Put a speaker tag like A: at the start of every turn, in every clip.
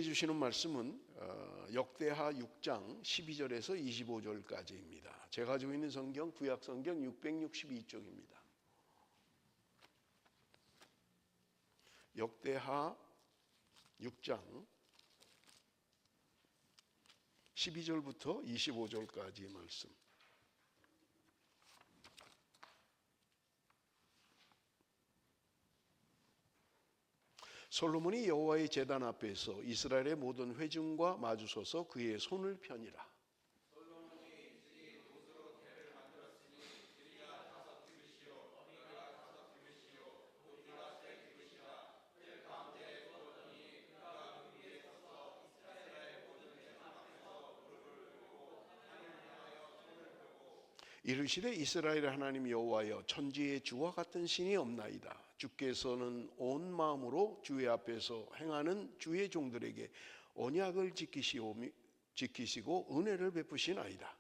A: 주시는 말씀은 역대하 6장 12절에서 25절까지입니다. 제가 가지고 있는 성경 구약 성경 662쪽입니다. 역대하 6장 12절부터 25절까지의 말씀. 솔로몬이 여호와의 제단 앞에서 이스라엘의 모든 회중과 마주서서 그의 손을 펴니라. 이르시되 이스라엘 하나님 여호와여, 천지에 주와 같은 신이 없나이다. 주께서는 온 마음으로 주의 앞에서 행하는 주의 종들에게 언약을 지키시고 은혜를 베푸시나이다.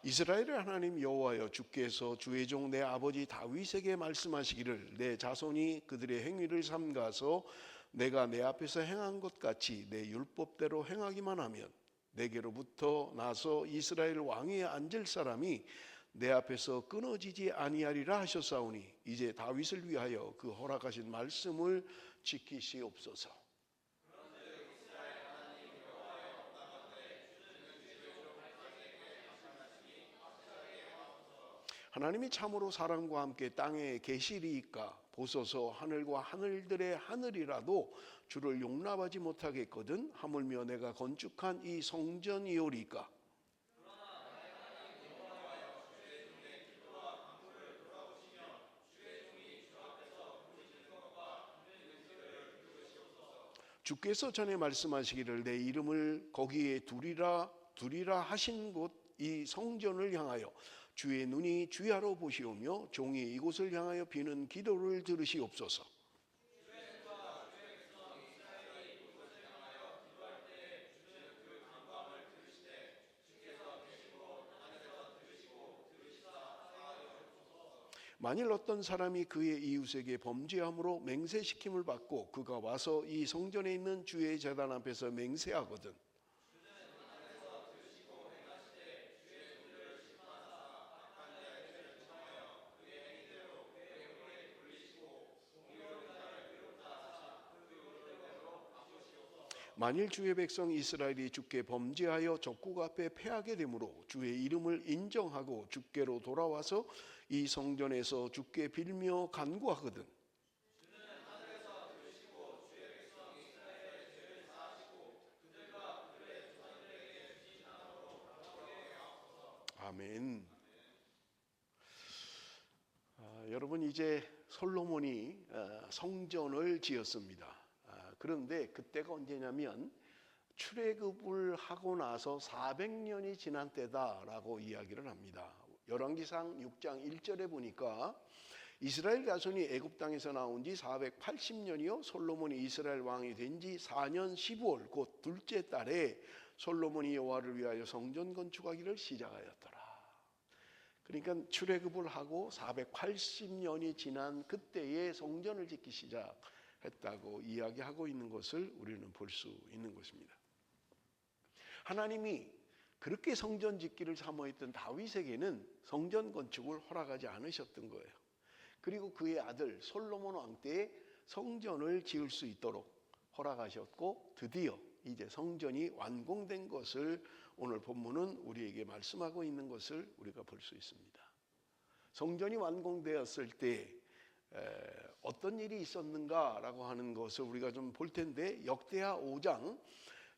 A: 이스라엘의 하나님 여호와여, 주께서 주의 종 내 아버지 다윗에게 말씀하시기를 내 자손이 그들의 행위를 삼가서 내가 내 앞에서 행한 것 같이 내 율법대로 행하기만 하면 내게로부터 나서 이스라엘 왕위에 앉을 사람이 내 앞에서 끊어지지 아니하리라 하셨사오니 이제 다윗을 위하여 그 허락하신 말씀을 지키시옵소서. 하나님이 참으로 사람과 함께 땅에 계시리이까 보소서. 하늘과 하늘들의 하늘이라도 주를 용납하지 못하겠거든 하물며 내가 건축한 이 성전이오리까. 주께서 전에 말씀하시기를 내 이름을 거기에 두리라 하신 곳 이 성전을 향하여 주의 눈이 주야로 보시오며 종이 이곳을 향하여 비는 기도를 들으시옵소서. 만일 어떤 사람이 그의 이웃에게 범죄함으로 맹세시킴을 받고 그가 와서 이 성전에 있는 주의 제단 앞에서 맹세하거든 만일 주의 백성 이스라엘이 주께 범죄하여 적국 앞에 패하게 되므로 주의 이름을 인정하고 주께로 돌아와서 이 성전에서 주께 빌며 간구하거든 아멘. 여러분, 이제 솔로몬이 성전을 지었습니다. 그런데 그때가 언제냐면 출애굽을 하고 나서 400년이 지난 때다라고 이야기를 합니다. 열왕기상 6장 1절에 보니까 이스라엘 자손이 애굽 땅에서 나온 지 480년이요 솔로몬이 이스라엘 왕이 된 지 4년 15월 곧 둘째 달에 솔로몬이 여호와를 위하여 성전 건축하기를 시작하였더라. 그러니까 출애굽을 하고 480년이 지난 그때에 성전을 짓기 시작했다고 이야기하고 있는 것을 우리는 볼 수 있는 것입니다. 하나님이 그렇게 성전 짓기를 사모했던 다윗에게는 성전 건축을 허락하지 않으셨던 거예요. 그리고 그의 아들 솔로몬 왕 때에 성전을 지을 수 있도록 허락하셨고 드디어 이제 성전이 완공된 것을 오늘 본문은 우리에게 말씀하고 있는 것을 우리가 볼 수 있습니다. 성전이 완공되었을 때 어떤 일이 있었는가라고 하는 것을 우리가 좀 볼 텐데 역대하 5장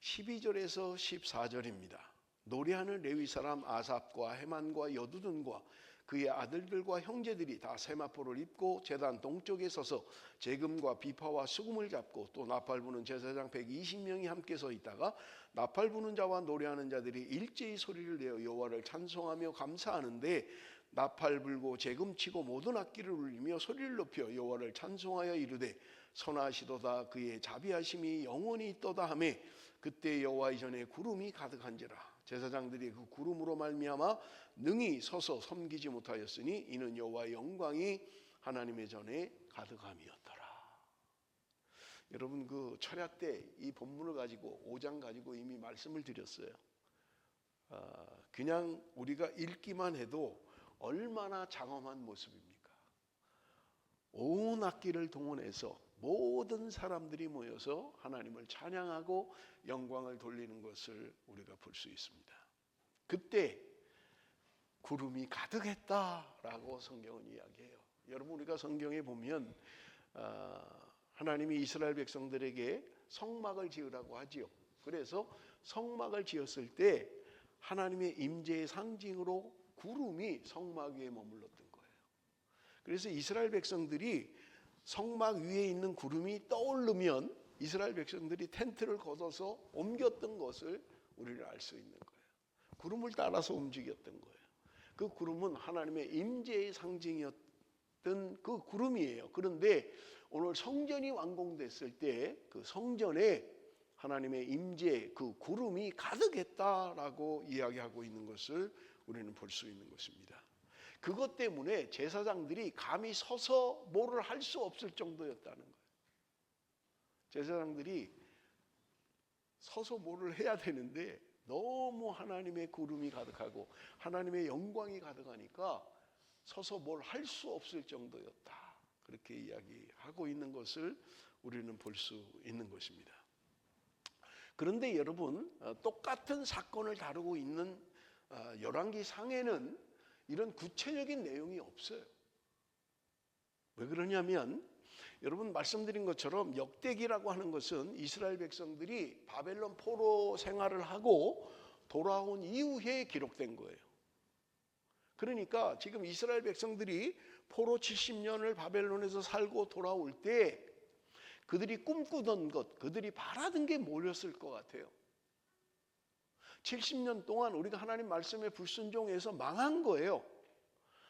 A: 12절에서 14절입니다. 노래하는 레위 사람 아삽과 헤만과 여두둔과 그의 아들들과 형제들이 다 세마포를 입고 제단 동쪽에 서서 재금과 비파와 수금을 잡고 또 나팔 부는 제사장 120명이 함께 서 있다가 나팔 부는 자와 노래하는 자들이 일제히 소리를 내어 여호와를 찬송하며 감사하는데 나팔 불고 재금 치고 모든 악기를 울리며 소리를 높여 여호와를 찬송하여 이르되 선하시도다 그의 자비하심이 영원히 있도다 하매 그때 여호와 이전에 구름이 가득한지라. 제사장들이 그 구름으로 말미암아 능히 서서 섬기지 못하였으니 이는 여호와의 영광이 하나님의 전에 가득함이었더라. 여러분 그 철야 때 이 본문을 가지고 5장 가지고 이미 말씀을 드렸어요. 그냥 우리가 읽기만 해도 얼마나 장엄한 모습입니까? 온 악기를 동원해서 모든 사람들이 모여서 하나님을 찬양하고 영광을 돌리는 것을 우리가 볼 수 있습니다. 그때 구름이 가득했다라고 성경은 이야기해요. 여러분 우리가 성경에 보면 하나님이 이스라엘 백성들에게 성막을 지으라고 하지요. 그래서 성막을 지었을 때 하나님의 임재의 상징으로 구름이 성막 위에 머물렀던 거예요. 그래서 이스라엘 백성들이 성막 위에 있는 구름이 떠오르면 이스라엘 백성들이 텐트를 걷어서 옮겼던 것을 우리는 알 수 있는 거예요. 구름을 따라서 움직였던 거예요. 그 구름은 하나님의 임재의 상징이었던 그 구름이에요. 그런데 오늘 성전이 완공됐을 때 그 성전에 하나님의 임재 그 구름이 가득했다라고 이야기하고 있는 것을 우리는 볼 수 있는 것입니다. 그것 때문에 제사장들이 감히 서서 뭐를 할 수 없을 정도였다는 거예요. 제사장들이 서서 뭐를 해야 되는데 너무 하나님의 구름이 가득하고 하나님의 영광이 가득하니까 서서 뭘 할 수 없을 정도였다. 그렇게 이야기하고 있는 것을 우리는 볼 수 있는 것입니다. 그런데 여러분 똑같은 사건을 다루고 있는 열왕기상에는 이런 구체적인 내용이 없어요. 왜 그러냐면 여러분 말씀드린 것처럼 역대기라고 하는 것은 이스라엘 백성들이 바벨론 포로 생활을 하고 돌아온 이후에 기록된 거예요. 그러니까 지금 이스라엘 백성들이 포로 70년을 바벨론에서 살고 돌아올 때 그들이 꿈꾸던 것, 그들이 바라던 게 뭐였을 것 같아요? 70년 동안 우리가 하나님 말씀에 불순종해서 망한 거예요.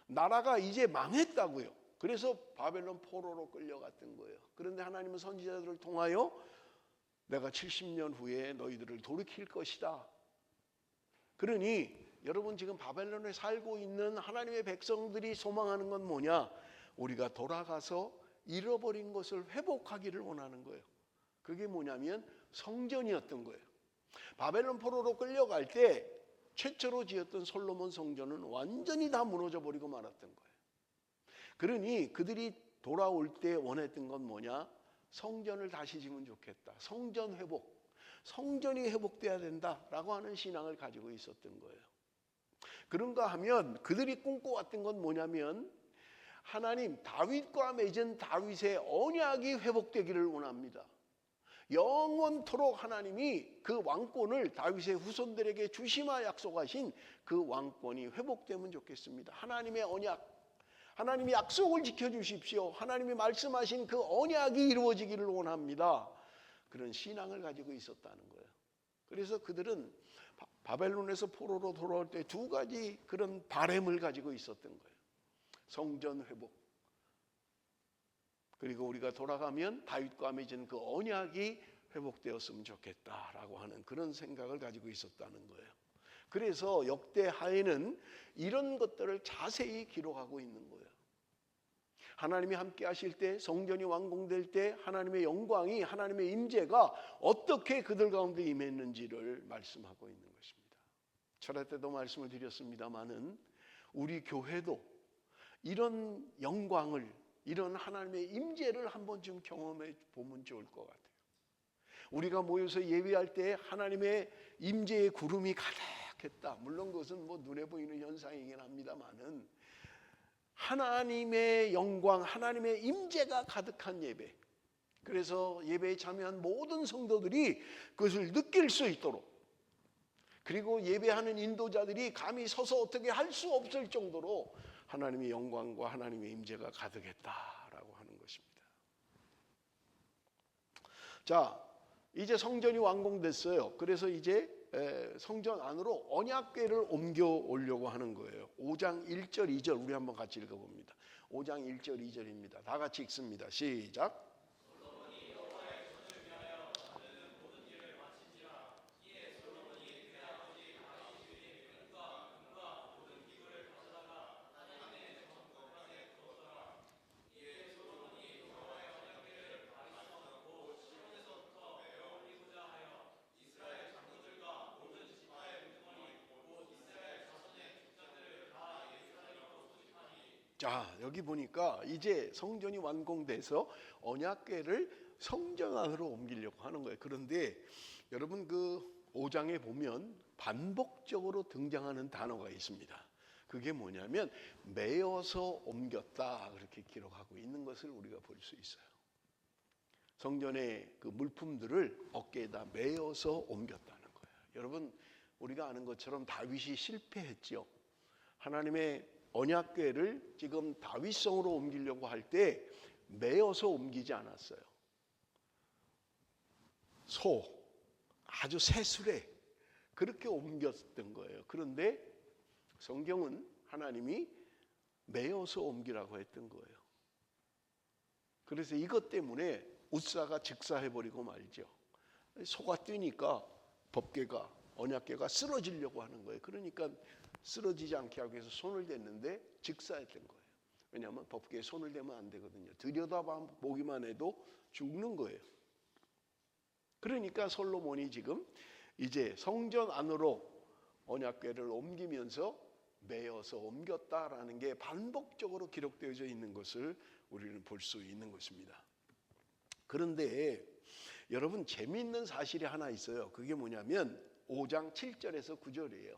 A: 나라가 이제 망했다고요. 그래서 바벨론 포로로 끌려갔던 거예요. 그런데 하나님은 선지자들을 통하여 내가 70년 후에 너희들을 돌이킬 것이다. 그러니 여러분 지금 바벨론에 살고 있는 하나님의 백성들이 소망하는 건 뭐냐? 우리가 돌아가서 잃어버린 것을 회복하기를 원하는 거예요. 그게 뭐냐면 성전이었던 거예요. 바벨론 포로로 끌려갈 때 최초로 지었던 솔로몬 성전은 완전히 다 무너져 버리고 말았던 거예요. 그러니 그들이 돌아올 때 원했던 건 뭐냐? 성전을 다시 지으면 좋겠다. 성전 회복, 성전이 회복돼야 된다라고 하는 신앙을 가지고 있었던 거예요. 그런가 하면 그들이 꿈꿔왔던 건 뭐냐면 하나님 다윗과 맺은 다윗의 언약이 회복되기를 원합니다. 영원토록 하나님이 그 왕권을 다윗의 후손들에게 주시마 약속하신 그 왕권이 회복되면 좋겠습니다. 하나님의 언약, 하나님이 약속을 지켜주십시오. 하나님이 말씀하신 그 언약이 이루어지기를 원합니다. 그런 신앙을 가지고 있었다는 거예요. 그래서 그들은 바벨론에서 포로로 돌아올 때 두 가지 그런 바램을 가지고 있었던 거예요. 성전 회복, 그리고 우리가 돌아가면 다윗과 맺은 그 언약이 회복되었으면 좋겠다라고 하는 그런 생각을 가지고 있었다는 거예요. 그래서 역대하에는 이런 것들을 자세히 기록하고 있는 거예요. 하나님이 함께 하실 때, 성전이 완공될 때 하나님의 영광이, 하나님의 임재가 어떻게 그들 가운데 임했는지를 말씀하고 있는 것입니다. 철야 때도 말씀을 드렸습니다마는 우리 교회도 이런 영광을, 이런 하나님의 임재를 한 번쯤 경험해 보면 좋을 것 같아요. 우리가 모여서 예배할 때 하나님의 임재의 구름이 가득했다. 물론 그것은 뭐 눈에 보이는 현상이긴 합니다만은 하나님의 영광, 하나님의 임재가 가득한 예배. 그래서 예배에 참여한 모든 성도들이 그것을 느낄 수 있도록, 그리고 예배하는 인도자들이 감히 서서 어떻게 할 수 없을 정도로 하나님의 영광과 하나님의 임재가 가득했다라고 하는 것입니다. 자, 이제 성전이 완공됐어요. 그래서 이제 성전 안으로 언약궤를 옮겨오려고 하는 거예요. 5장 1절 2절 우리 한번 같이 읽어봅니다. 5장 1절 2절입니다. 다 같이 읽습니다. 시작. 자, 여기 보니까 이제 성전이 완공돼서 언약궤를 성전 안으로 옮기려고 하는 거예요. 그런데 여러분 그 5장에 보면 반복적으로 등장하는 단어가 있습니다. 그게 뭐냐면 메어서 옮겼다, 그렇게 기록하고 있는 것을 우리가 볼 수 있어요. 성전의 그 물품들을 어깨에다 메어서 옮겼다는 거예요. 여러분, 우리가 아는 것처럼 다윗이 실패했죠. 하나님의 언약궤를 지금 다윗성으로 옮기려고 할 때 메어서 옮기지 않았어요. 아주 새술에 그렇게 옮겼던 거예요. 그런데 성경은 하나님이 메어서 옮기라고 했던 거예요. 그래서 이것 때문에 웃사가 즉사해버리고 말죠. 소가 뛰니까 법궤가, 언약궤가 쓰러지려고 하는 거예요. 그러니까 쓰러지지 않게 하기 위해서 손을 댔는데 즉사했던 거예요. 왜냐하면 법궤에 손을 대면 안 되거든요. 들여다보기만 해도 죽는 거예요. 그러니까 솔로몬이 지금 이제 성전 안으로 언약궤를 옮기면서 메어서 옮겼다라는 게 반복적으로 기록되어져 있는 것을 우리는 볼 수 있는 것입니다. 그런데 여러분, 재미있는 사실이 하나 있어요. 그게 뭐냐면 5장 7절에서 9절이에요.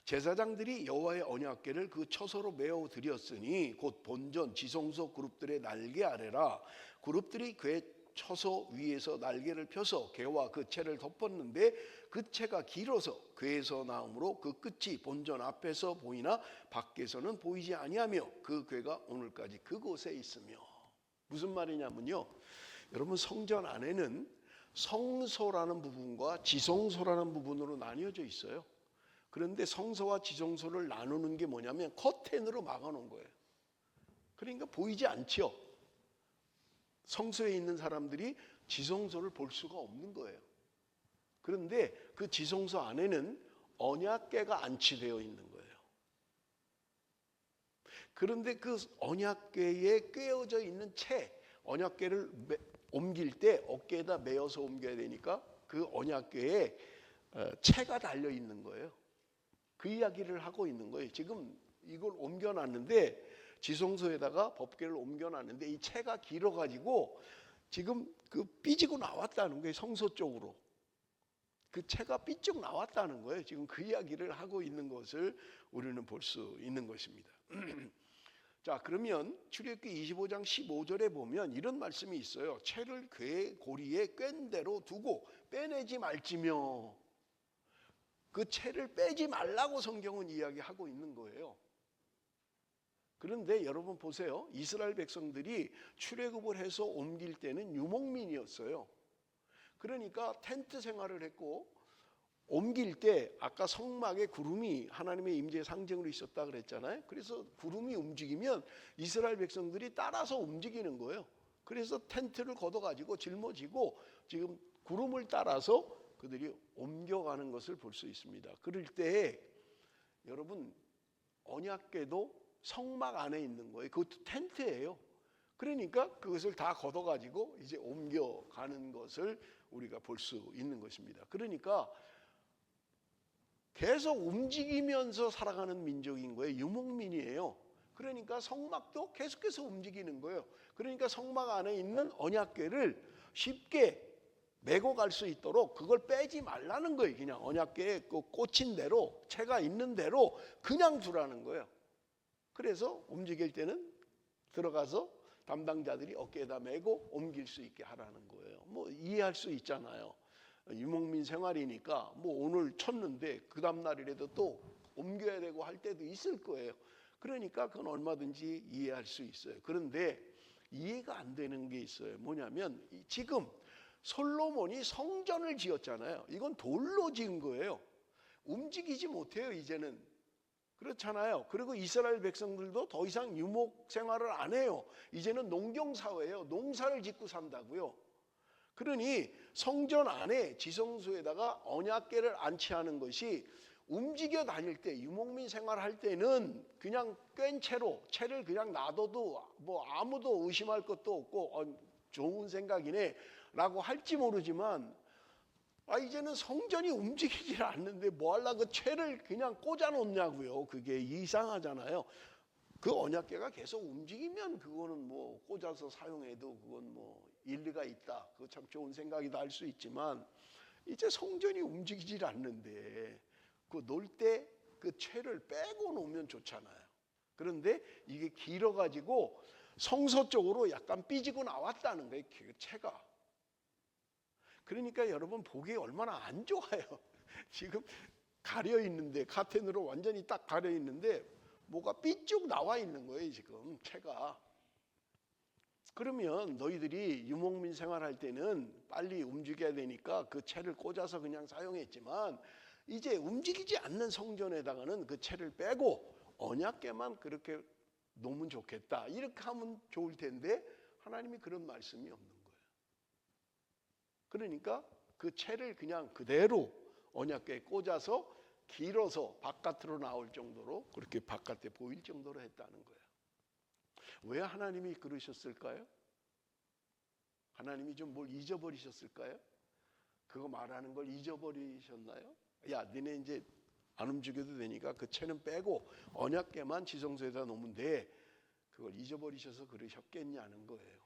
A: 제사장들이 여호와의 언약궤를 그 처소로 메어 드렸으니 곧 본전 지성소 그룹들의 날개 아래라. 그룹들이 궤 처소 위에서 날개를 펴서 궤와 그 채를 덮었는데 그 채가 길어서 궤에서 나오므로 그 끝이 본전 앞에서 보이나 밖에서는 보이지 아니하며 그 궤가 오늘까지 그곳에 있으며. 무슨 말이냐면요, 여러분, 성전 안에는 성소라는 부분과 지성소라는 부분으로 나뉘어져 있어요. 그런데 성소와 지성소를 나누는 게 뭐냐면 커튼으로 막아놓은 거예요. 그러니까 보이지 않죠. 성소에 있는 사람들이 지성소를 볼 수가 없는 거예요. 그런데 그 지성소 안에는 언약궤가 안치되어 있는 거예요. 그런데 그 언약궤에 꿰어져 있는 채, 언약궤를 옮길 때 어깨에다 메어서 옮겨야 되니까 그 언약궤에 채가 달려 있는 거예요. 그 이야기를 하고 있는 거예요. 지금 이걸 옮겨놨는데, 지성소에다가 법궤를 옮겨놨는데 이 채가 길어가지고 지금 그 삐지고 나왔다는 거예요. 성소 쪽으로 그 채가 삐쭉 나왔다는 거예요. 지금 그 이야기를 하고 있는 것을 우리는 볼 수 있는 것입니다. 자, 그러면 출애굽기 25장 15절에 보면 이런 말씀이 있어요. 채를 궤 고리에 꿰는 대로 두고 빼내지 말지며. 그 채를 빼지 말라고 성경은 이야기하고 있는 거예요. 그런데 여러분 보세요. 이스라엘 백성들이 출애굽을 해서 옮길 때는 유목민이었어요. 그러니까 텐트 생활을 했고, 옮길 때 아까 성막에 구름이 하나님의 임재의 상징으로 있었다 그랬잖아요. 그래서 구름이 움직이면 이스라엘 백성들이 따라서 움직이는 거예요. 그래서 텐트를 걷어가지고 짊어지고 지금 구름을 따라서 그들이 옮겨가는 것을 볼 수 있습니다. 그럴 때 여러분, 언약궤도 성막 안에 있는 거예요. 그것도 텐트예요. 그러니까 그것을 다 걷어가지고 이제 옮겨가는 것을 우리가 볼 수 있는 것입니다. 그러니까 계속 움직이면서 살아가는 민족인 거예요. 유목민이에요. 그러니까 성막도 계속해서 움직이는 거예요. 그러니까 성막 안에 있는 언약궤를 쉽게 메고 갈 수 있도록 그걸 빼지 말라는 거예요. 그냥 언약궤에 꽂힌 대로, 채가 있는 대로 그냥 두라는 거예요. 그래서 움직일 때는 들어가서 담당자들이 어깨에다 메고 옮길 수 있게 하라는 거예요. 뭐 이해할 수 있잖아요. 유목민 생활이니까 뭐 오늘 쳤는데 그 다음 날이라도 또 옮겨야 되고 할 때도 있을 거예요. 그러니까 그건 얼마든지 이해할 수 있어요. 그런데 이해가 안 되는 게 있어요. 뭐냐면 지금 솔로몬이 성전을 지었잖아요. 이건 돌로 지은 거예요. 움직이지 못해요, 이제는. 그렇잖아요. 그리고 이스라엘 백성들도 더 이상 유목 생활을 안 해요. 이제는 농경사회예요. 농사를 짓고 산다고요. 그러니 성전 안에 지성소에다가 언약궤를 안치하는 것이 움직여 다닐 때, 유목민 생활할 때는 그냥 꿰인 채를 그냥 놔둬도 뭐 아무도 의심할 것도 없고 좋은 생각이네 라고 할지 모르지만, 이제는 성전이 움직이질 않는데 뭐 하려고 그 채를 그냥 꽂아 놓냐고요. 그게 이상하잖아요. 그 언약궤가 계속 움직이면 그거는 뭐 꽂아서 사용해도 그건 뭐 일리가 있다. 그거 참 좋은 생각이다 할 수 있지만 이제 성전이 움직이질 않는데 그 놀 때 그 채를 빼고 놓으면 좋잖아요. 그런데 이게 길어가지고 성소 쪽으로 약간 삐지고 나왔다는 거예요. 그 채가. 그러니까 여러분 보기에 얼마나 안 좋아요. 지금 가려 있는데 카텐으로 완전히 딱 가려 있는데 뭐가 삐쭉 나와 있는 거예요. 지금 채가. 그러면 너희들이 유목민 생활할 때는 빨리 움직여야 되니까 그 채를 꽂아서 그냥 사용했지만 이제 움직이지 않는 성전에다가는 그 채를 빼고 언약궤만 그렇게 놓으면 좋겠다. 이렇게 하면 좋을 텐데 하나님이 그런 말씀이 없는 거예요. 그러니까 그 채를 그냥 그대로 언약궤에 꽂아서 길어서 바깥으로 나올 정도로 그렇게 바깥에 보일 정도로 했다는 거예요. 왜 하나님이 그러셨을까요? 하나님이 좀 뭘 잊어버리셨을까요? 그거 말하는 걸 잊어버리셨나요? 야, 니네 이제 안 움직여도 되니까 그 채는 빼고 언약궤만 지성소에다 놓으면 돼. 그걸 잊어버리셔서 그러셨겠냐는 거예요.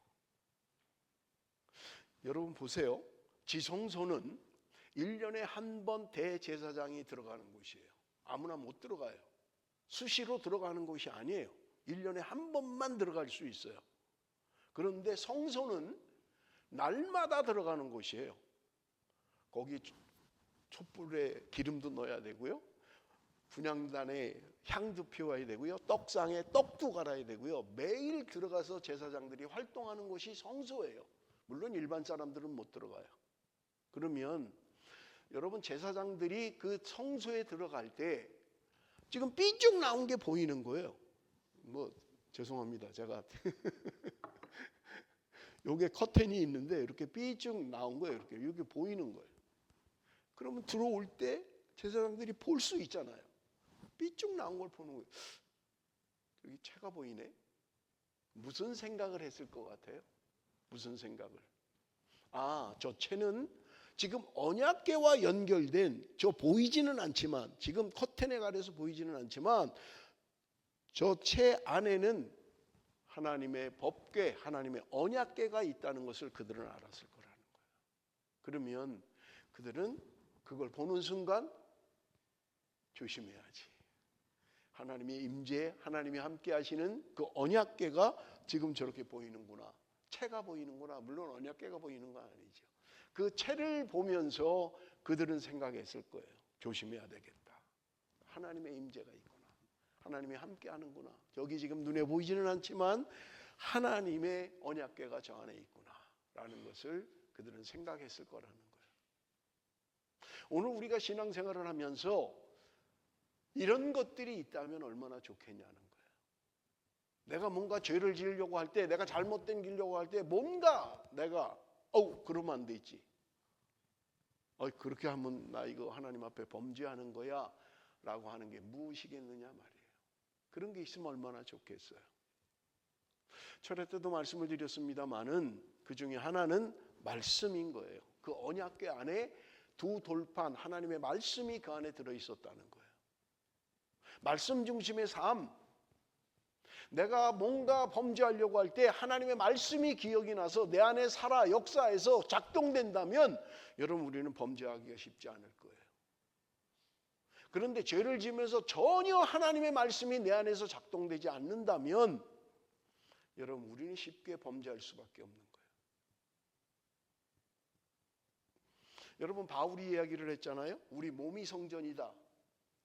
A: 여러분 보세요. 지성소는 1년에 한 번 대제사장이 들어가는 곳이에요. 아무나 못 들어가요. 수시로 들어가는 곳이 아니에요. 1년에 한 번만 들어갈 수 있어요. 그런데 성소는 날마다 들어가는 곳이에요. 거기 촛불에 기름도 넣어야 되고요. 분향단에 향도 피워야 되고요. 떡상에 떡도 갈아야 되고요. 매일 들어가서 제사장들이 활동하는 곳이 성소예요. 물론 일반 사람들은 못 들어가요. 그러면 여러분 제사장들이 그 성소에 들어갈 때 지금 삐쭉 나온 게 보이는 거예요. 뭐 죄송합니다. 제가 요게 커튼이 있는데 이렇게 삐쭉 나온 거예요. 이렇게 보이는 거예요. 그러면 들어올 때 제사장들이 볼 수 있잖아요. 삐쭉 나온 걸 보는 거예요. 여기 채가 보이네. 무슨 생각을 했을 것 같아요? 무슨 생각을? 아, 저 채는 지금 언약궤와 연결된 저 보이지는 않지만 지금 커튼에 가려서 보이지는 않지만 저 채 안에는 하나님의 법궤, 하나님의 언약궤가 있다는 것을 그들은 알았을 거라는 거예요. 그러면 그들은 그걸 보는 순간 조심해야지. 하나님의 임재, 하나님이 함께 하시는 그 언약궤가 지금 저렇게 보이는구나. 채가 보이는구나. 물론 언약궤가 보이는 건 아니죠. 그 채를 보면서 그들은 생각했을 거예요. 조심해야 되겠다. 하나님의 임재가 있구나. 하나님이 함께 하는구나. 여기 지금 눈에 보이지는 않지만 하나님의 언약궤가 저 안에 있구나 라는 것을 그들은 생각했을 거라는 거예요. 오늘 우리가 신앙생활을 하면서 이런 것들이 있다면 얼마나 좋겠냐는 거예요. 내가 뭔가 죄를 지으려고 할 때, 내가 잘못된 길려고 할 때 뭔가 내가 그러면 안 되지. 그렇게 하면 나 이거 하나님 앞에 범죄하는 거야 라고 하는 게 무엇이겠느냐 말이에요. 그런 게 있으면 얼마나 좋겠어요. 철회 때도 말씀을 드렸습니다마는 그 중에 하나는 말씀인 거예요. 그 언약궤 안에 두 돌판 하나님의 말씀이 그 안에 들어있었다는 거예요. 말씀 중심의 삶. 내가 뭔가 범죄하려고 할 때 하나님의 말씀이 기억이 나서 내 안에 살아 역사에서 작동된다면 여러분 우리는 범죄하기가 쉽지 않을 거예요. 그런데 죄를 지으면서 전혀 하나님의 말씀이 내 안에서 작동되지 않는다면 여러분 우리는 쉽게 범죄할 수밖에 없는 거예요. 여러분 바울이 이야기를 했잖아요. 우리 몸이 성전이다.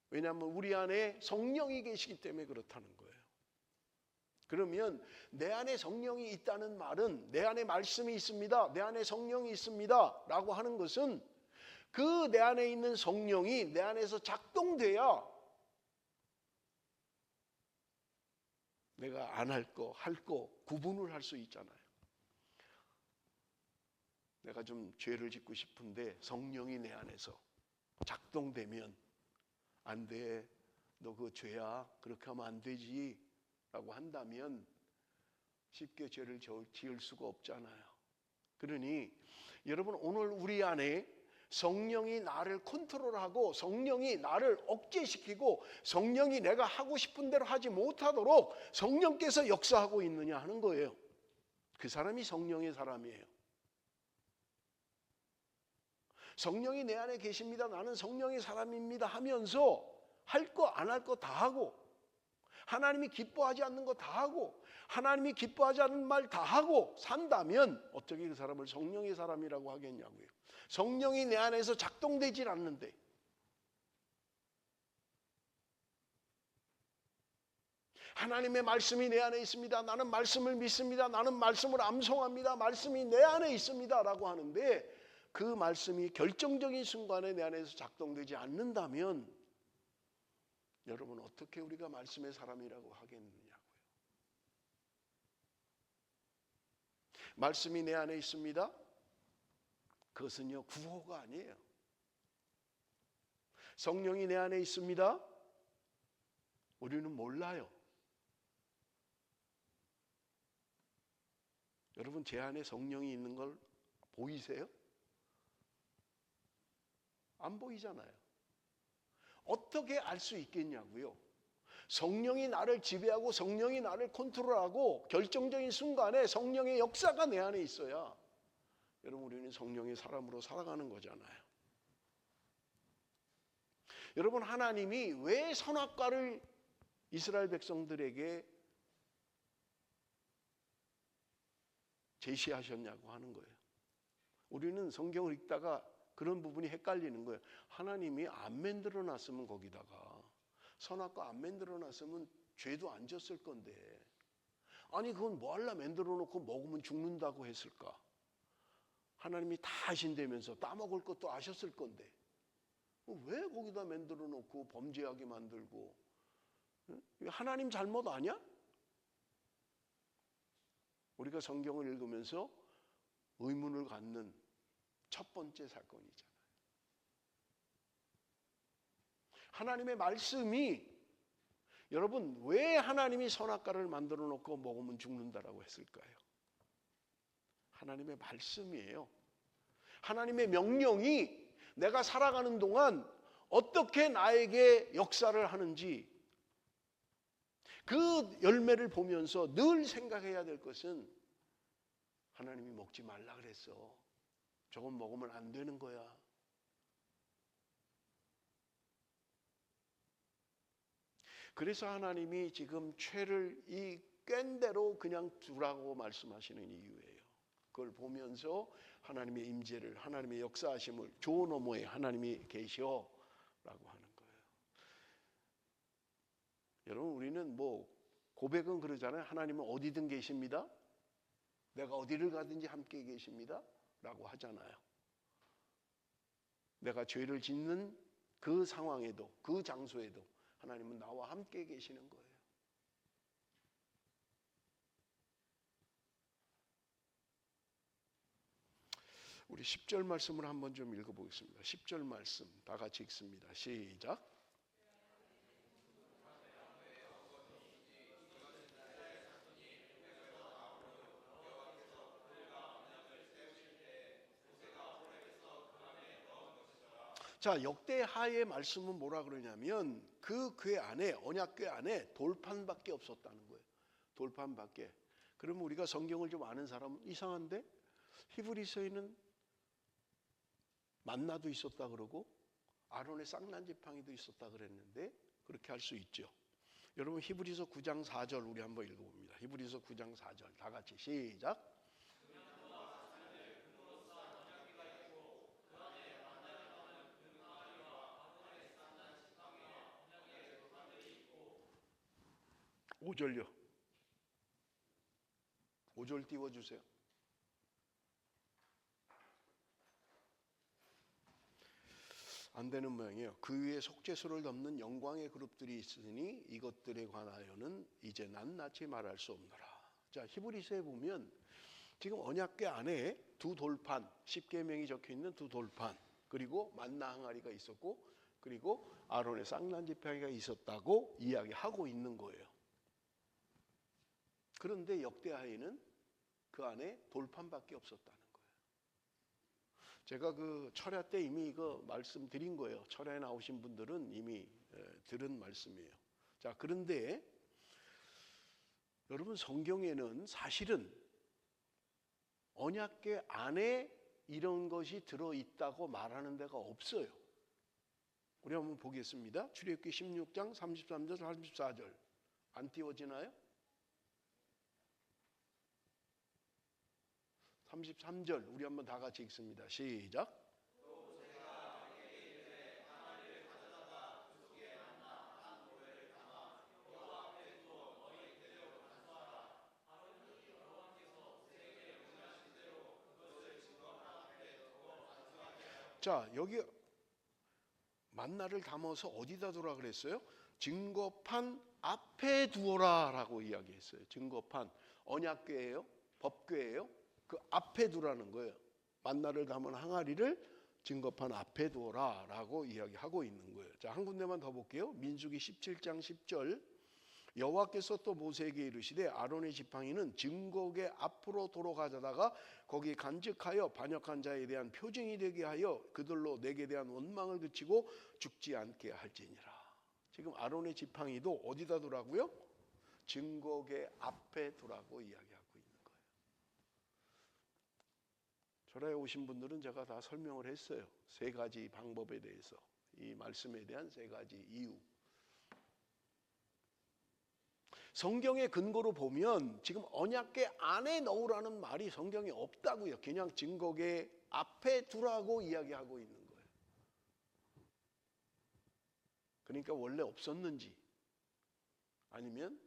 A: 왜냐하면 우리 안에 성령이 계시기 때문에 그렇다는 거예요. 그러면 내 안에 성령이 있다는 말은 내 안에 말씀이 있습니다. 내 안에 성령이 있습니다. 라고 하는 것은 그 내 안에 있는 성령이 내 안에서 작동돼야 내가 안 할 거, 할 거 구분을 할 수 있잖아요. 내가 좀 죄를 짓고 싶은데 성령이 내 안에서 작동되면 안 돼. 너 그 죄야. 그렇게 하면 안 되지. 라고 한다면 쉽게 죄를 지을 수가 없잖아요. 그러니 여러분 오늘 우리 안에 성령이 나를 컨트롤하고 성령이 나를 억제시키고 성령이 내가 하고 싶은 대로 하지 못하도록 성령께서 역사하고 있느냐 하는 거예요. 그 사람이 성령의 사람이에요. 성령이 내 안에 계십니다. 나는 성령의 사람입니다 하면서 할 거 안 할 거 다 하고 하나님이 기뻐하지 않는 거 다 하고 하나님이 기뻐하지 않는 말 다 하고 산다면 어떻게 그 사람을 성령의 사람이라고 하겠냐고요. 성령이 내 안에서 작동되질 않는데 하나님의 말씀이 내 안에 있습니다. 나는 말씀을 믿습니다. 나는 말씀을 암송합니다. 말씀이 내 안에 있습니다 라고 하는데 그 말씀이 결정적인 순간에 내 안에서 작동되지 않는다면 여러분 어떻게 우리가 말씀의 사람이라고 하겠느냐고요. 말씀이 내 안에 있습니다. 그것은요 구호가 아니에요. 성령이 내 안에 있습니다. 우리는 몰라요. 여러분 제 안에 성령이 있는 걸 보이세요? 안 보이잖아요. 어떻게 알 수 있겠냐고요. 성령이 나를 지배하고 성령이 나를 컨트롤하고 결정적인 순간에 성령의 역사가 내 안에 있어야 여러분 우리는 성령의 사람으로 살아가는 거잖아요. 여러분 하나님이 왜 선악과를 이스라엘 백성들에게 제시하셨냐고 하는 거예요. 우리는 성경을 읽다가 그런 부분이 헷갈리는 거예요. 하나님이 안 만들어 놨으면 거기다가 선악과 안 만들어 놨으면 죄도 안 졌을 건데 아니 그건 뭐 하려 만들어 놓고 먹으면 죽는다고 했을까? 하나님이 다 아신다면서 따먹을 것도 아셨을 건데 왜 거기다 만들어 놓고 범죄하게 만들고 하나님 잘못 아니야? 우리가 성경을 읽으면서 의문을 갖는 첫 번째 사건이잖아요. 하나님의 말씀이 여러분 왜 하나님이 선악과를 만들어 놓고 먹으면 죽는다라고 했을까요? 하나님의 말씀이에요. 하나님의 명령이 내가 살아가는 동안 어떻게 나에게 역사를 하는지 그 열매를 보면서 늘 생각해야 될 것은 하나님이 먹지 말라 그랬어. 저건 먹으면 안 되는 거야. 그래서 하나님이 지금 죄를 이 꽹대로 그냥 두라고 말씀하시는 이유예요. 그걸 보면서 하나님의 임재를 하나님의 역사하심을 조 너머에 하나님이 계셔라고 하는 거예요. 여러분 우리는 뭐 고백은 그러잖아요. 하나님은 어디든 계십니다. 내가 어디를 가든지 함께 계십니다 라고 하잖아요. 내가 죄를 짓는 그 상황에도 그 장소에도 하나님은 나와 함께 계시는 거예요. 우리 10절 말씀을 한번 좀 읽어보겠습니다. 10절 말씀 다 같이 읽습니다. 시작. 자, 역대하의 말씀은 뭐라 그러냐면 그 궤 안에 언약궤 안에 돌판밖에 없었다는 거예요. 돌판밖에. 그러면 우리가 성경을 좀 아는 사람은 이상한데 히브리서에는 만나도 있었다 그러고 아론의 쌍난지팡이도 있었다 그랬는데 그렇게 할 수 있죠. 여러분 히브리서 9장 4절 우리 한번 읽어봅니다. 히브리서 9장 4절 다 같이 시작. 5절요. 5절 띄워주세요. 안 되는 모양이에요. 그 위에 속죄소를 덮는 영광의 그룹들이 있으니 이것들에 관하여는 이제 낱낱이 말할 수 없노라. 자, 히브리서에 보면 지금 언약궤 안에 두 돌판, 십계명이 적혀있는 두 돌판, 그리고 만나 항아리가 있었고 그리고 아론의 쌍난지팡이가 있었다고 이야기하고 있는 거예요. 그런데 역대하에는 그 안에 돌판밖에 없었다는 거예요. 제가 그 철야 때 이미 이거 말씀드린 거예요. 철야에 나오신 분들은 이미 들은 말씀이에요. 자, 그런데 여러분, 성경에는 사실은 언약궤 안에 이런 것이 들어있다고 말하는 데가 없어요. 우리 한번 보겠습니다. 출애굽기 16장 33절 34절. 안 띄워지나요? 33절 우리 한번 다 같이 읽습니다. 시작. 자, 여기 만나를 담아서 어디다 두라 그랬어요? 증거판 앞에 두어라라고 이야기했어요. 증거판, 언약궤예요, 법궤예요. 그 앞에 두라는 거예요. 만나를 담은 항아리를 증거판 앞에 두어라라고 이야기하고 있는 거예요. 자, 한 군데만 더 볼게요. 민수기 17장 10절. 여호와께서 또 모세에게 이르시되 아론의 지팡이는 증거궤 앞으로 도로 가져다가 거기 간직하여 반역한 자에 대한 표징이 되게 하여 그들로 내게 대한 원망을 그치고 죽지 않게 할지니라. 지금 아론의 지팡이도 어디다 두라고요? 증거궤 앞에 두라고 이야기하고 있는 거예요. 절에 오신 분들은 제가 다 설명을 했어요. 세 가지 방법에 대해서, 이 말씀에 대한 세 가지 이유. 성경의 근거로 보면 지금 언약궤 안에 넣으라는 말이 성경에 없다고요. 그냥 증거궤 앞에 두라고 이야기하고 있는 거예요. 그러니까 원래 없었는지 아니면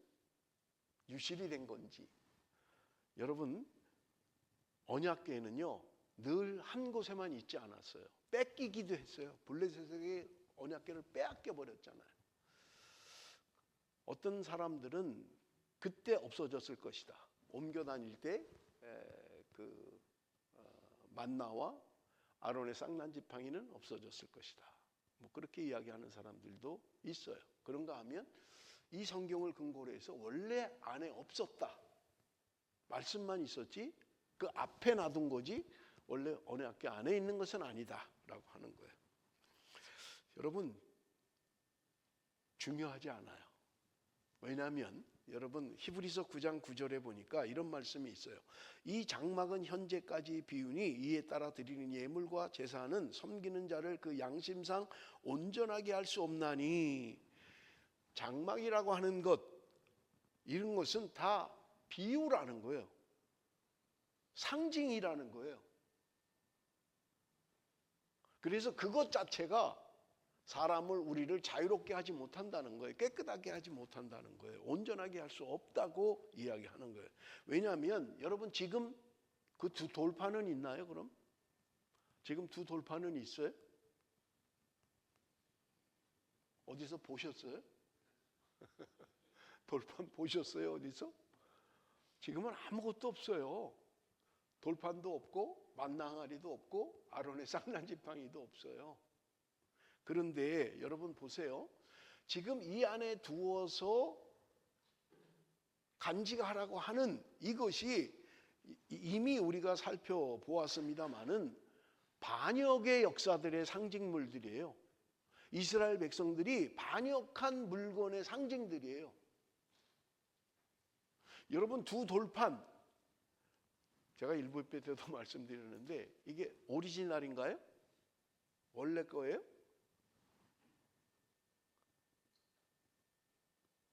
A: 유실이 된 건지. 여러분, 언약궤는요 늘 한 곳에만 있지 않았어요. 뺏기기도 했어요. 블레셋에게 언약궤를 빼앗겨 버렸잖아요. 어떤 사람들은 그때 없어졌을 것이다. 옮겨 다닐 때 만나와 아론의 쌍난 지팡이는 없어졌을 것이다. 뭐 그렇게 이야기하는 사람들도 있어요. 그런가 하면 이 성경을 근거로 해서 원래 안에 없었다. 말씀만 있었지 그 앞에 놔둔 거지 원래 언약궤 안에 있는 것은 아니다라고 하는 거예요. 여러분, 중요하지 않아요. 왜냐하면 여러분 히브리서 9장 9절에 보니까 이런 말씀이 있어요. 이 장막은 현재까지 비우니 이에 따라 드리는 예물과 제사는 섬기는 자를 그 양심상 온전하게 할 수 없나니. 장막이라고 하는 것, 이런 것은 다 비유라는 거예요. 상징이라는 거예요. 그래서 그것 자체가 사람을, 우리를 자유롭게 하지 못한다는 거예요. 깨끗하게 하지 못한다는 거예요. 온전하게 할 수 없다고 이야기하는 거예요. 왜냐하면 여러분 지금 그 두 돌판은 있나요? 그럼? 지금 두 돌판은 있어요? 어디서 보셨어요? 돌판 보셨어요? 어디서? 지금은 아무것도 없어요. 돌판도 없고 만나 항아리도 없고 아론의 쌍난 지팡이도 없어요. 그런데 여러분 보세요. 지금 이 안에 두어서 간직하라고 하는 이것이 이미 우리가 살펴보았습니다마는 반역의 역사들의 상징물들이에요. 이스라엘 백성들이 반역한 물건의 상징들이에요. 여러분, 두 돌판, 제가 일부 때도 말씀드렸는데 이게 오리지널인가요? 원래 거예요?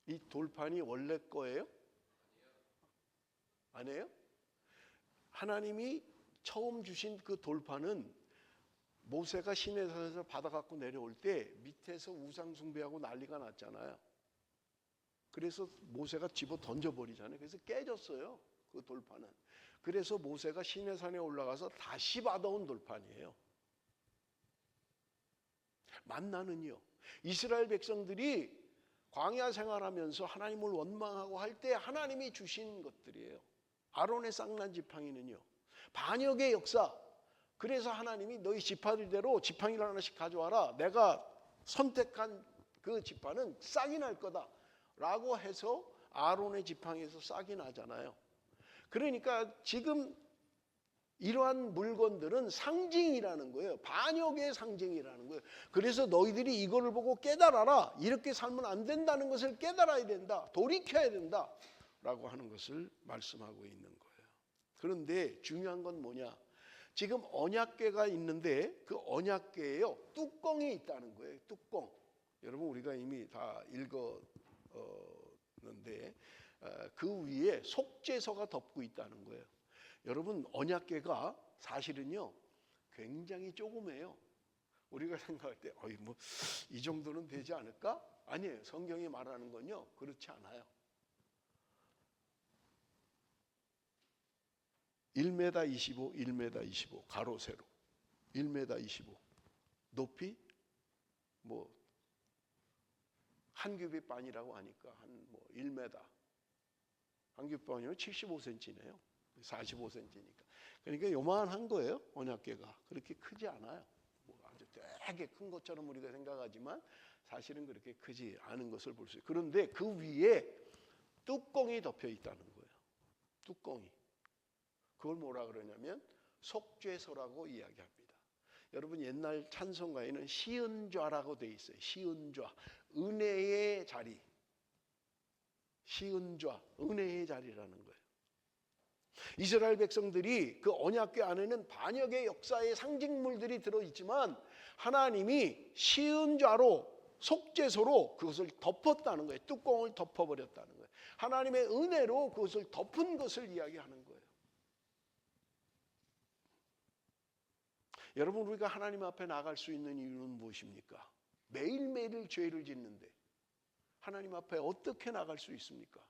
A: 이 돌판이 원래 거예요? 아니에요? 하나님이 처음 주신 그 돌판은 모세가 시내산에서 받아 갖고 내려올 때 밑에서 우상 숭배하고 난리가 났잖아요. 그래서 모세가 집어 던져버리잖아요. 그래서 깨졌어요. 그 돌판은. 그래서 모세가 시내산에 올라가서 다시 받아온 돌판이에요. 만나는요, 이스라엘 백성들이 광야 생활하면서 하나님을 원망하고 할 때 하나님이 주신 것들이에요. 아론의 쌍난 지팡이는요, 반역의 역사. 그래서 하나님이 너희 지파들대로 지팡이를 하나씩 가져와라. 내가 선택한 그 지파는 싹이 날 거다 라고 해서 아론의 지팡이에서 싹이 나잖아요. 그러니까 지금 이러한 물건들은 상징이라는 거예요. 반역의 상징이라는 거예요. 그래서 너희들이 이거를 보고 깨달아라. 이렇게 살면 안 된다는 것을 깨달아야 된다. 돌이켜야 된다. 라고 하는 것을 말씀하고 있는 거예요. 그런데 중요한 건 뭐냐? 지금 언약궤가 있는데 그 언약궤에요, 뚜껑이 있다는 거예요. 뚜껑. 여러분 우리가 이미 다 읽었는데 그 위에 속죄서가 덮고 있다는 거예요. 여러분 언약궤가 사실은요 굉장히 조그매요. 우리가 생각할 때 뭐 이 정도는 되지 않을까? 아니에요. 성경이 말하는 건요 그렇지 않아요. 1m 25, 1m 25 가로 세로 1m 25 높이 뭐 한 규빗 반이라고 하니까 한 뭐 1m 한 규빗 반이면 75cm네요. 45cm니까. 그러니까 요만한 거예요. 언약궤가 그렇게 크지 않아요. 뭐 아주 되게 큰 것처럼 우리가 생각하지만 사실은 그렇게 크지 않은 것을 볼 수 있어요. 그런데 그 위에 뚜껑이 덮여 있다는 거예요. 뚜껑이. 그걸 뭐라 그러냐면 속죄서라고 이야기합니다. 여러분 옛날 찬송가에는 시은좌라고 돼 있어요. 시은좌, 은혜의 자리. 시은좌, 은혜의 자리라는 거예요. 이스라엘 백성들이 그 언약궤 안에는 반역의 역사의 상징물들이 들어있지만 하나님이 시은좌로 속죄서로 그것을 덮었다는 거예요. 뚜껑을 덮어버렸다는 거예요. 하나님의 은혜로 그것을 덮은 것을 이야기하는 거예요. 여러분 우리가 하나님 앞에 나갈 수 있는 이유는 무엇입니까? 매일매일 죄를 짓는데 하나님 앞에 어떻게 나갈 수 있습니까?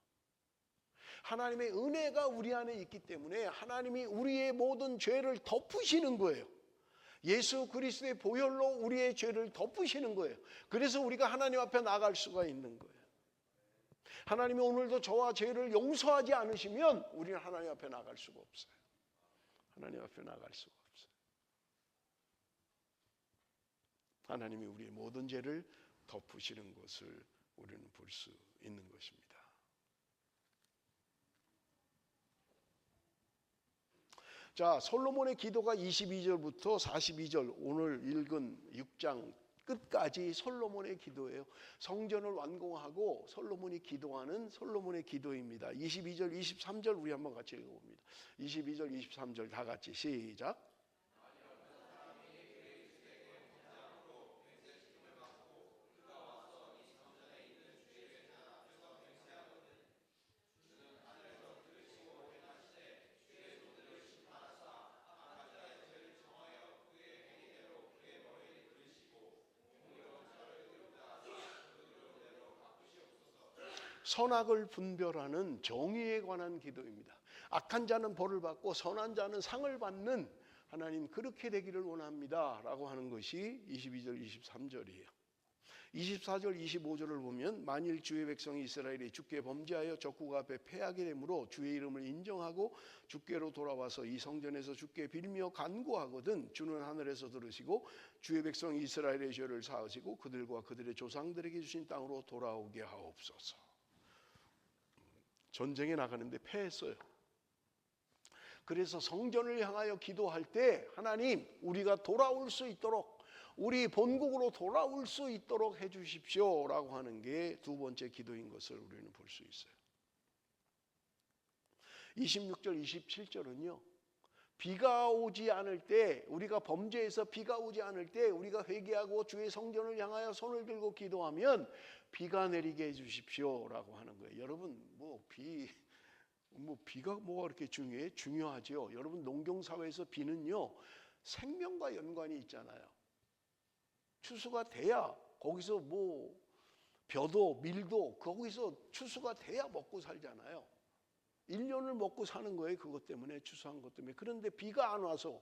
A: 하나님의 은혜가 우리 안에 있기 때문에 하나님이 우리의 모든 죄를 덮으시는 거예요. 예수 그리스도의 보혈로 우리의 죄를 덮으시는 거예요. 그래서 우리가 하나님 앞에 나갈 수가 있는 거예요. 하나님이 오늘도 저와 죄를 용서하지 않으시면 우리는 하나님 앞에 나갈 수가 없어요. 하나님 앞에 나갈 수가 없어요. 하나님이 우리의 모든 죄를 덮으시는 것을 우리는 볼 수 있는 것입니다. 자, 솔로몬의 기도가 22절부터 42절 오늘 읽은 6장 끝까지 솔로몬의 기도예요. 성전을 완공하고 솔로몬이 기도하는 솔로몬의 기도입니다. 22절, 23절 우리 한번 같이 읽어봅니다. 22절, 23절 다 같이 시작. 선악을 분별하는 정의에 관한 기도입니다. 악한 자는 벌을 받고 선한 자는 상을 받는 하나님 그렇게 되기를 원합니다 라고 하는 것이 22절 23절이에요. 24절 25절을 보면 만일 주의 백성이 이스라엘이 주께 범죄하여 적국 앞에 패하게 되므로 주의 이름을 인정하고 주께로 돌아와서 이 성전에서 주께 빌며 간구하거든 주는 하늘에서 들으시고 주의 백성 이스라엘의 죄를 사하시고 그들과 그들의 조상들에게 주신 땅으로 돌아오게 하옵소서. 전쟁에 나가는데 패했어요. 그래서 성전을 향하여 기도할 때 하나님 우리가 돌아올 수 있도록 우리 본국으로 돌아올 수 있도록 해주십시오 라고 하는 게 두 번째 기도인 것을 우리는 볼 수 있어요. 26절 27절은요 비가 오지 않을 때 우리가 범죄해서 비가 오지 않을 때 우리가 회개하고 주의 성전을 향하여 손을 들고 기도하면 비가 내리게 해주십시오 라고 하는 거예요. 여러분 비가 뭐가 그렇게 중요해? 중요하죠. 여러분 농경사회에서 비는요 생명과 연관이 있잖아요. 추수가 돼야 거기서 뭐 벼도 밀도 거기서 추수가 돼야 먹고 살잖아요. 1년을 먹고 사는 거예요. 그것 때문에 추수한 것 때문에. 그런데 비가 안 와서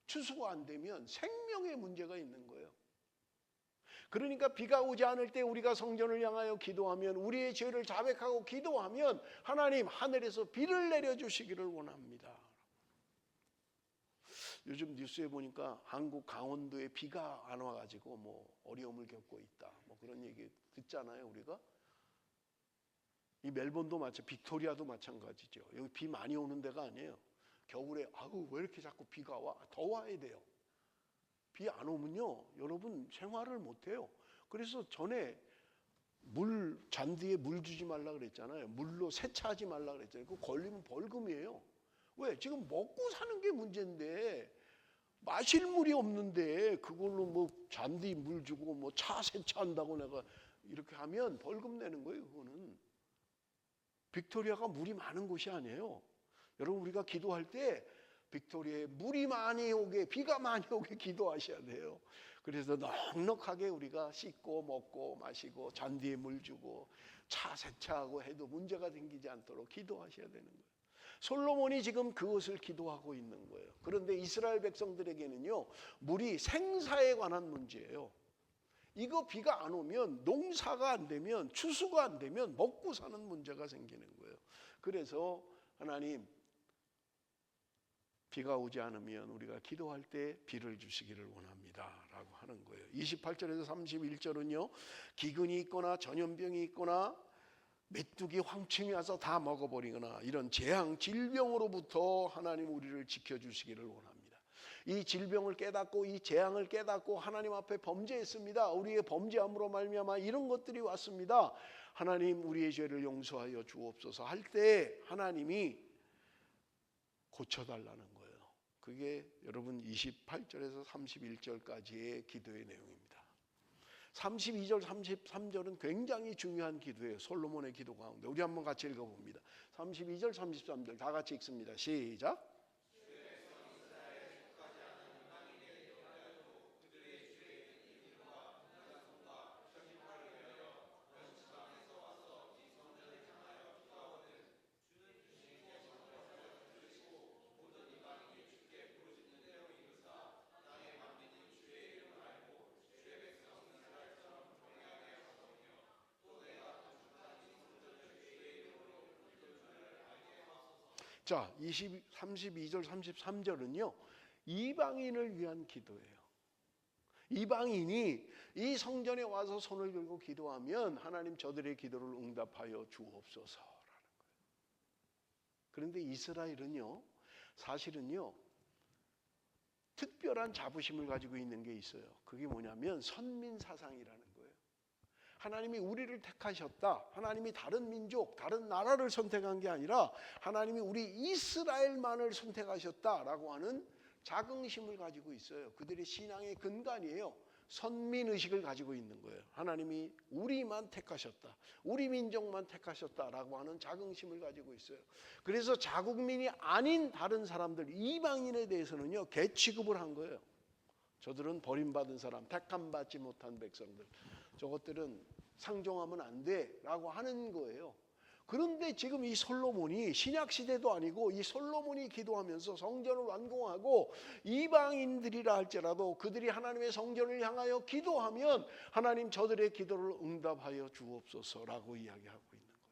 A: 추수가 안 되면 생명의 문제가 있는 거예요. 그러니까 비가 오지 않을 때 우리가 성전을 향하여 기도하면 우리의 죄를 자백하고 기도하면 하나님 하늘에서 비를 내려주시기를 원합니다. 요즘 뉴스에 보니까 한국 강원도에 비가 안 와가지고 뭐 어려움을 겪고 있다. 뭐 그런 얘기 듣잖아요 우리가. 이 멜번도 빅토리아도 마찬가지죠. 여기 비 많이 오는 데가 아니에요. 겨울에 아우 왜 이렇게 자꾸 비가 와? 더 와야 돼요. 비 안 오면요 여러분 생활을 못 해요. 그래서 전에 잔디에 물 주지 말라 그랬잖아요. 물로 세차하지 말라 그랬잖아요. 그거 걸리면 벌금이에요. 왜? 지금 먹고 사는 게 문제인데 마실 물이 없는데 그걸로 뭐 잔디 물 주고 뭐 차 세차한다고 내가 이렇게 하면 벌금 내는 거예요. 그거는. 빅토리아가 물이 많은 곳이 아니에요. 여러분 우리가 기도할 때 빅토리아에 물이 많이 오게, 비가 많이 오게 기도하셔야 돼요. 그래서 넉넉하게 우리가 씻고 먹고 마시고 잔디에 물 주고 차 세차하고 해도 문제가 생기지 않도록 기도하셔야 되는 거예요. 솔로몬이 지금 그것을 기도하고 있는 거예요. 그런데 이스라엘 백성들에게는요 물이 생사에 관한 문제예요. 이거 비가 안 오면 농사가 안 되면 추수가 안 되면 먹고 사는 문제가 생기는 거예요. 그래서 하나님 비가 오지 않으면 우리가 기도할 때 비를 주시기를 원합니다 라고 하는 거예요. 28절에서 31절은요 기근이 있거나 전염병이 있거나 메뚜기 황충이 와서 다 먹어버리거나 이런 재앙 질병으로부터 하나님 우리를 지켜주시기를 원합니다. 이 질병을 깨닫고 이 재앙을 깨닫고 하나님 앞에 범죄했습니다. 우리의 범죄함으로 말미암아 이런 것들이 왔습니다. 하나님 우리의 죄를 용서하여 주옵소서 할 때 하나님이 고쳐달라는 거예요. 그게 여러분 28절에서 31절까지의 기도의 내용입니다. 32절 33절은 굉장히 중요한 기도예요. 솔로몬의 기도 가운데 우리 한번 같이 읽어봅니다. 32절 33절 다 같이 읽습니다. 시작. 자, 32절 33절은요 이방인을 위한 기도예요. 이방인이 이 성전에 와서 손을 들고 기도하면 하나님 저들의 기도를 응답하여 주옵소서라는 거예요. 그런데 이스라엘은요 사실은요 특별한 자부심을 가지고 있는 게 있어요. 그게 뭐냐면 선민사상이라는 거예요. 하나님이 우리를 택하셨다. 하나님이 다른 민족, 다른 나라를 선택한 게 아니라 하나님이 우리 이스라엘만을 선택하셨다라고 하는 자긍심을 가지고 있어요. 그들의 신앙의 근간이에요. 선민의식을 가지고 있는 거예요. 하나님이 우리만 택하셨다. 우리 민족만 택하셨다라고 하는 자긍심을 가지고 있어요. 그래서 자국민이 아닌 다른 사람들, 이방인에 대해서는요 개 취급을 한 거예요. 저들은 버림받은 사람, 택함받지 못한 백성들. 저것들은 상종하면 안 돼라고 하는 거예요. 그런데 지금 이 솔로몬이 신약시대도 아니고 이 솔로몬이 기도하면서 성전을 완공하고 이방인들이라 할지라도 그들이 하나님의 성전을 향하여 기도하면 하나님 저들의 기도를 응답하여 주옵소서라고 이야기하고 있는 거예요.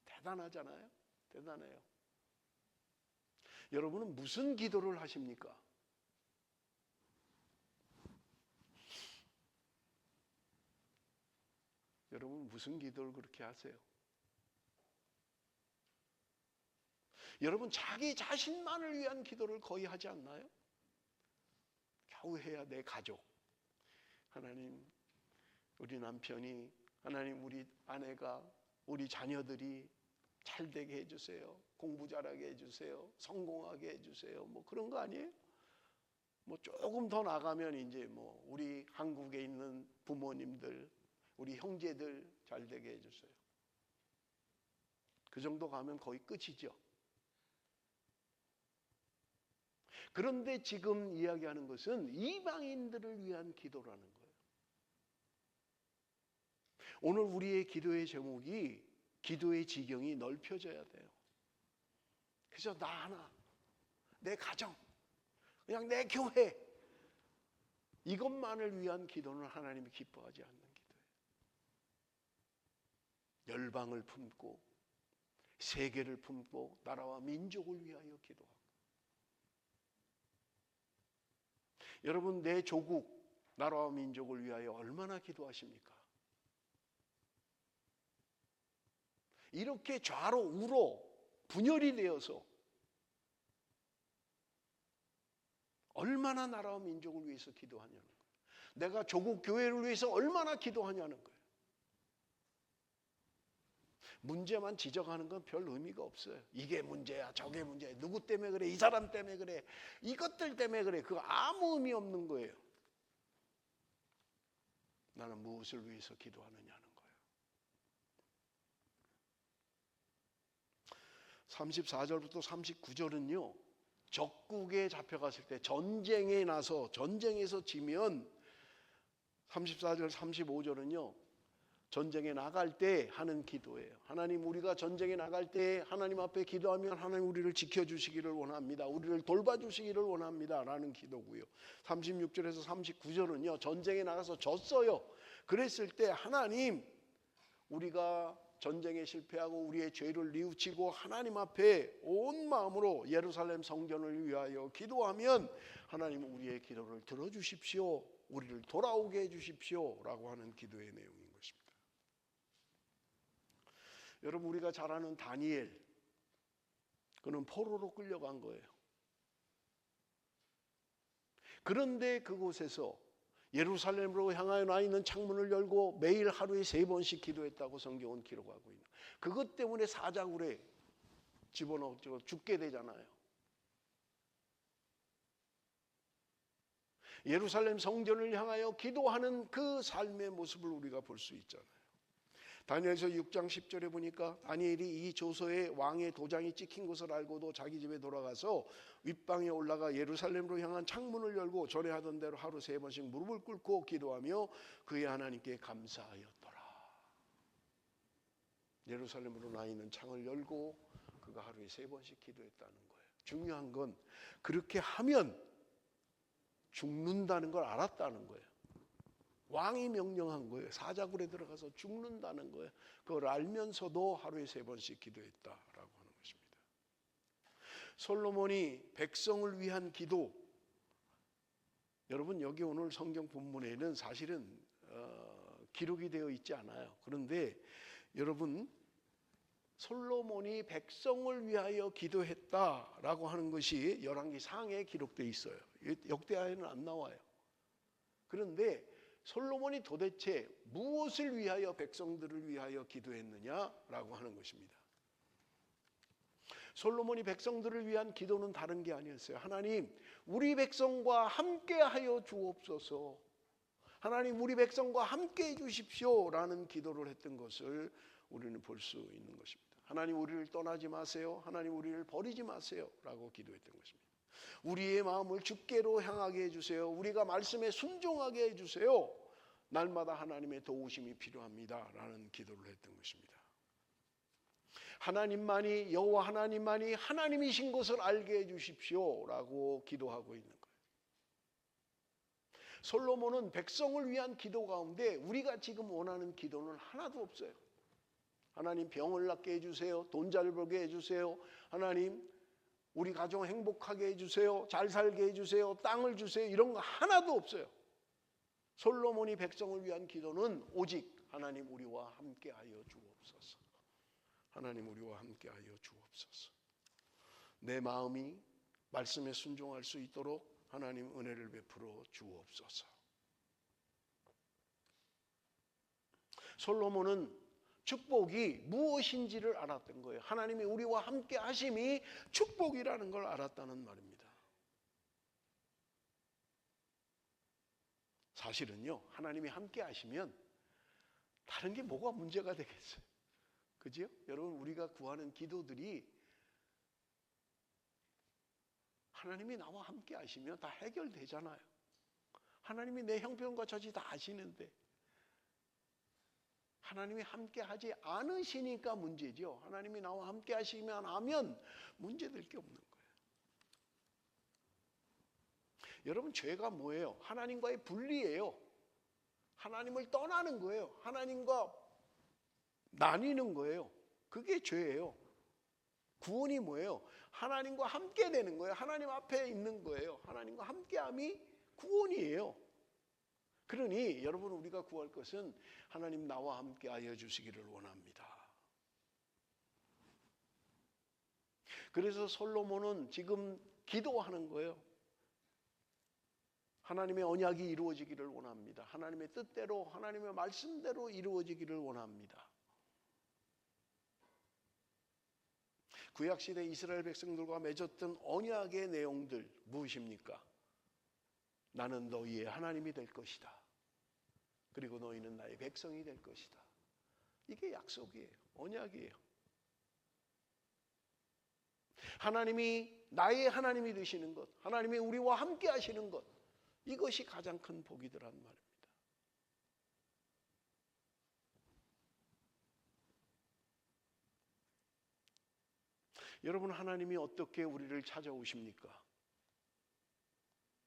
A: 대단하잖아요. 대단해요. 여러분은 무슨 기도를 하십니까? 여러분 무슨 기도를 그렇게 하세요? 여러분 자기 자신만을 위한 기도를 거의 하지 않나요? 겨우 해야 내 가족, 하나님 우리 남편이, 하나님 우리 아내가, 우리 자녀들이 잘 되게 해주세요. 공부 잘하게 해주세요. 성공하게 해주세요. 뭐 그런 거 아니에요? 뭐 조금 더 나가면 이제 뭐 우리 한국에 있는 부모님들, 우리 형제들 잘 되게 해주세요. 그 정도 가면 거의 끝이죠. 그런데 지금 이야기하는 것은 이방인들을 위한 기도라는 거예요. 오늘 우리의 기도의 제목이, 기도의 지경이 넓혀져야 돼요. 그래서 나 하나, 내 가정, 그냥 내 교회, 이것만을 위한 기도는 하나님이 기뻐하지 않는 기도예요. 열방을 품고 세계를 품고 나라와 민족을 위하여 기도하고, 여러분 내 조국, 나라와 민족을 위하여 얼마나 기도하십니까? 이렇게 좌로 우로 분열이 되어서 얼마나 나라와 민족을 위해서 기도하냐는 거예요. 내가 조국 교회를 위해서 얼마나 기도하냐는 거예요. 문제만 지적하는 건 별 의미가 없어요. 이게 문제야, 저게 문제야, 누구 때문에 그래, 이 사람 때문에 그래, 이것들 때문에 그래, 그거 아무 의미 없는 거예요. 나는 무엇을 위해서 기도하느냐는 거예요. 34절부터 39절은요 적국에 잡혀갔을 때, 전쟁에 나서 전쟁에서 지면, 34절 35절은요 전쟁에 나갈 때 하는 기도예요. 하나님, 우리가 전쟁에 나갈 때 하나님 앞에 기도하면 하나님 우리를 지켜주시기를 원합니다. 우리를 돌봐주시기를 원합니다 라는 기도고요. 36절에서 39절은요 전쟁에 나가서 졌어요. 그랬을 때 하나님, 우리가 전쟁에 실패하고 우리의 죄를 뉘우치고 하나님 앞에 온 마음으로 예루살렘 성전을 위하여 기도하면 하나님 우리의 기도를 들어주십시오, 우리를 돌아오게 해주십시오 라고 하는 기도의 내용인 것입니다. 여러분, 우리가 잘 아는 다니엘, 그는 포로로 끌려간 거예요. 그런데 그곳에서 예루살렘으로 향하여 나 있는 창문을 열고 매일 하루에 3번씩 기도했다고 성경은 기록하고 있는, 그것 때문에 사자굴에 집어넣어 죽게 되잖아요. 예루살렘 성전을 향하여 기도하는 그 삶의 모습을 우리가 볼 수 있잖아요. 다니엘서 6장 10절에 보니까 다니엘이 이 조서에 왕의 도장이 찍힌 것을 알고도 자기 집에 돌아가서 윗방에 올라가 예루살렘으로 향한 창문을 열고 전에 하던 대로 하루 3번씩 무릎을 꿇고 기도하며 그의 하나님께 감사하였더라. 예루살렘으로 나 있는 창을 열고 그가 하루에 3번씩 기도했다는 거예요. 중요한 건 그렇게 하면 죽는다는 걸 알았다는 거예요. 왕이 명령한 거예요. 사자굴에 들어가서 죽는다는 거예요. 그걸 알면서도 하루에 3번씩 기도했다라고 하는 것입니다. 솔로몬이 백성을 위한 기도, 여러분 여기 오늘 성경 본문에는 사실은 기록이 되어 있지 않아요. 그런데 여러분, 솔로몬이 백성을 위하여 기도했다라고 하는 것이 열왕기 상에 기록되어 있어요. 역대하에는 안 나와요. 그런데 솔로몬이 도대체 무엇을 위하여 백성들을 위하여 기도했느냐라고 하는 것입니다. 솔로몬이 백성들을 위한 기도는 다른 게 아니었어요. 하나님, 우리 백성과 함께하여 주옵소서, 하나님 우리 백성과 함께해 주십시오라는 기도를 했던 것을 우리는 볼 수 있는 것입니다. 하나님 우리를 떠나지 마세요, 하나님 우리를 버리지 마세요 라고 기도했던 것입니다. 우리의 마음을 주께로 향하게 해주세요, 우리가 말씀에 순종하게 해주세요, 날마다 하나님의 도우심이 필요합니다 라는 기도를 했던 것입니다. 하나님만이, 여호와 하나님만이 하나님이신 것을 알게 해주십시오 라고 기도하고 있는 거예요. 솔로몬은 백성을 위한 기도 가운데 우리가 지금 원하는 기도는 하나도 없어요. 하나님 병을 낫게 해주세요, 돈 잘 벌게 해주세요, 하나님 우리 가정 행복하게 해주세요, 잘 살게 해주세요, 땅을 주세요, 이런 거 하나도 없어요. 솔로몬이 백성을 위한 기도는 오직 하나님 우리와 함께하여 주옵소서, 하나님 우리와 함께하여 주옵소서, 내 마음이 말씀에 순종할 수 있도록 하나님 은혜를 베풀어 주옵소서. 솔로몬은 축복이 무엇인지를 알았던 거예요. 하나님이 우리와 함께 하심이 축복이라는 걸 알았다는 말입니다. 사실은요, 하나님이 함께 하시면 다른 게 뭐가 문제가 되겠어요? 그죠? 여러분, 우리가 구하는 기도들이 하나님이 나와 함께 하시면 다 해결되잖아요. 하나님이 내 형편과 처지 다 아시는데 하나님이 함께 하지 않으시니까 문제죠. 하나님이 나와 함께 하면 문제될 게 없는 거예요. 여러분, 죄가 뭐예요? 하나님과의 분리예요. 하나님을 떠나는 거예요. 하나님과 나뉘는 거예요. 그게 죄예요. 구원이 뭐예요? 하나님과 함께 되는 거예요. 하나님 앞에 있는 거예요. 하나님과 함께함이 구원이에요. 그러니 여러분, 우리가 구할 것은 하나님 나와 함께 하여 주시기를 원합니다. 그래서 솔로몬은 지금 기도하는 거예요. 하나님의 언약이 이루어지기를 원합니다. 하나님의 뜻대로, 하나님의 말씀대로 이루어지기를 원합니다. 구약시대 이스라엘 백성들과 맺었던 언약의 내용들 무엇입니까? 나는 너희의 하나님이 될 것이다. 그리고 너희는 나의 백성이 될 것이다. 이게 약속이에요. 언약이에요. 하나님이 나의 하나님이 되시는 것, 하나님이 우리와 함께 하시는 것, 이것이 가장 큰 복이더란 말입니다. 여러분, 하나님이 어떻게 우리를 찾아오십니까?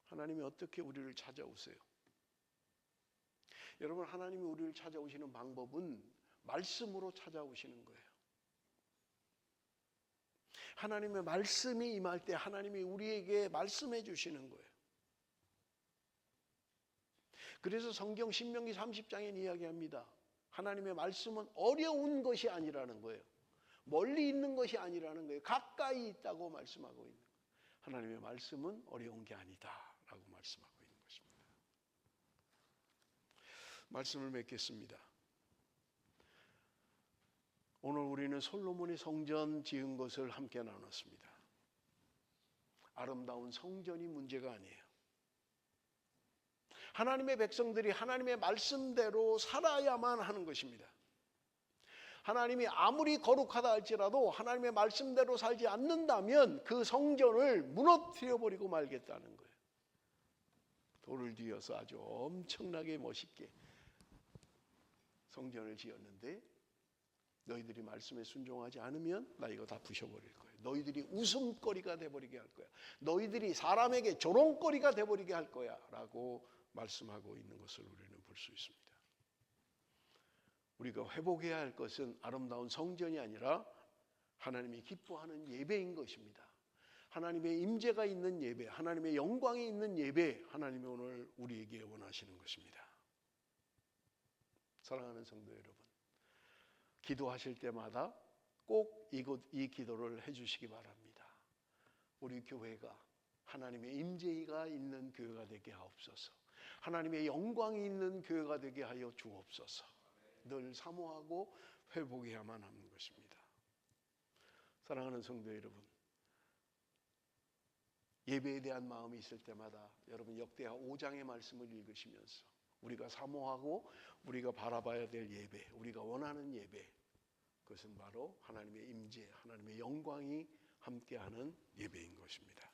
A: 하나님이 어떻게 우리를 찾아오세요? 여러분, 하나님이 우리를 찾아오시는 방법은 말씀으로 찾아오시는 거예요. 하나님의 말씀이 임할 때 하나님이 우리에게 말씀해 주시는 거예요. 그래서 성경 신명기 30장에 이야기합니다. 하나님의 말씀은 어려운 것이 아니라는 거예요. 멀리 있는 것이 아니라는 거예요. 가까이 있다고 말씀하고 있는 거예요. 하나님의 말씀은 어려운 게 아니다 라고 말씀하고 있는 것입니다. 말씀을 맺겠습니다. 오늘 우리는 솔로몬이 성전 지은 것을 함께 나눴습니다. 아름다운 성전이 문제가 아니에요. 하나님의 백성들이 하나님의 말씀대로 살아야만 하는 것입니다. 하나님이 아무리 거룩하다 할지라도 하나님의 말씀대로 살지 않는다면 그 성전을 무너뜨려 버리고 말겠다는 거예요. 돌을 뒤어서 아주 엄청나게 멋있게 성전을 지었는데 너희들이 말씀에 순종하지 않으면 나 이거 다 부셔버릴 거야. 너희들이 웃음거리가 돼버리게 할 거야. 너희들이 사람에게 조롱거리가 돼버리게 할 거야 라고 말씀하고 있는 것을 우리는 볼 수 있습니다. 우리가 회복해야 할 것은 아름다운 성전이 아니라 하나님이 기뻐하는 예배인 것입니다. 하나님의 임재가 있는 예배, 하나님의 영광이 있는 예배, 하나님이 오늘 우리에게 원하시는 것입니다. 사랑하는 성도 여러분, 기도하실 때마다 꼭 이 기도를 해주시기 바랍니다. 우리 교회가 하나님의 임재가 있는 교회가 되게 하옵소서. 하나님의 영광이 있는 교회가 되게 하여 주옵소서. 늘 사모하고 회복해야만 하는 것입니다. 사랑하는 성도 여러분, 예배에 대한 마음이 있을 때마다 여러분 역대하 5장의 말씀을 읽으시면서 우리가 사모하고 우리가 바라봐야 될 예배, 우리가 원하는 예배, 그것은 바로 하나님의 임재, 하나님의 영광이 함께하는 예배인 것입니다.